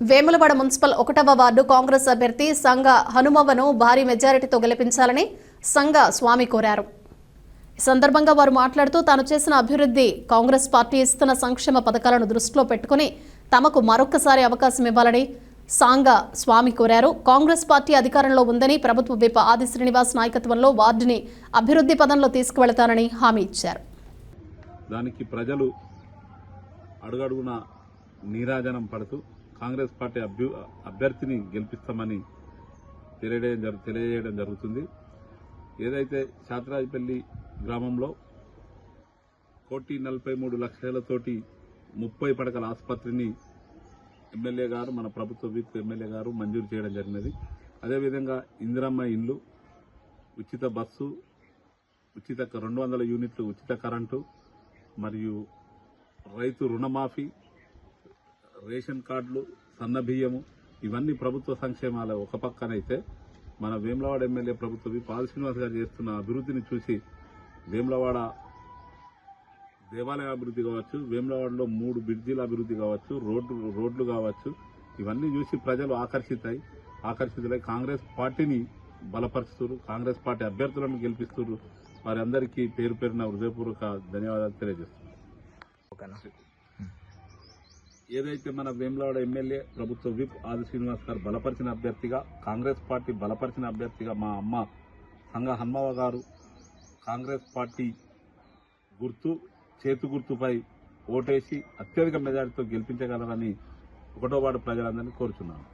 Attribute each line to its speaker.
Speaker 1: Vemulawada municipal 1వ ward Congress అభ్యర్థి సంగ హనుమవను భారీ మెజారిటీతో గెలిపించాలని సంగ స్వామి కోరారు. ఈ సందర్భంగా వారు మాట్లాడుతూ తాను చేసిన అభివృద్ధి, కాంగ్రెస్ పార్టీ ఇస్తున్న సంక్షేమ పథకాలను దృష్టిలో పెట్టుకుని తమకు మరొకసారి అవకాశం ఇవ్వాలని సంగ స్వామి కోరారు. కాంగ్రెస్ పార్టీ అధికారంలో ఉందని, ప్రభుత్వ విప్ ఆది శ్రీనివాస్ నాయకత్వంలో వార్డుని అభివృద్ధి పదంలో తీసుకువెళతానని హామీ ఇచ్చారు.
Speaker 2: దానికి ప్రజలు అడుగడుగున నీరాజనం పడుతూ కాంగ్రెస్ పార్టీ అభ్యర్థిని గెలిపిస్తామని తెలియజేయడం జరుగుతుంది. ఏదైతే శాతరాజపల్లి గ్రామంలో 1,43,00,000తోటి 30 పడకల ఆసుపత్రిని ఎమ్మెల్యే గారు, మన ప్రభుత్వ విప్ ఎమ్మెల్యే గారు మంజూరు చేయడం జరిగినది. అదేవిధంగా ఇందిరమ్మ ఇండ్లు, ఉచిత బస్సు, ఉచిత 200 యూనిట్లు ఉచిత కరెంటు, మరియు రైతు రుణమాఫీ, రేషన్ కార్డులు, సన్న బియ్యము, ఇవన్నీ ప్రభుత్వ సంక్షేమాలు ఒక పక్కనైతే, మన వేములవాడ ఎమ్మెల్యే ప్రభుత్వ విప్ ఆది శ్రీనివాస్ గారు చేస్తున్న అభివృద్ధిని చూసి వేములవాడ దేవాలయ అభివృద్ధి కావచ్చు, వేములవాడలో 3 బ్రిడ్జిల అభివృద్ధి కావచ్చు, రోడ్లు కావచ్చు, ఇవన్నీ చూసి ప్రజలు ఆకర్షితులై కాంగ్రెస్ పార్టీని బలపరుస్తున్నారు, కాంగ్రెస్ పార్టీ అభ్యర్థులను గెలిపిస్తున్నారు. వారి అందరికీ పేరు పేరున హృదయపూర్వక ధన్యవాదాలు తెలియజేస్తున్నారు. ఏదైతే మన వేములవాడ ఎమ్మెల్యే ప్రభుత్వ విప్ ఆది శ్రీనివాస్ గారు బలపరిచిన అభ్యర్థిగా, కాంగ్రెస్ పార్టీ బలపరిచిన అభ్యర్థిగా మా అమ్మ సంగ హన్మవ గారు కాంగ్రెస్ పార్టీ చేతు గుర్తుపై ఓటేసి అత్యధిక మెజారిటీతో గెలిపించగలరని 1వ వార్డు ప్రజలందరినీ కోరుచున్నాను.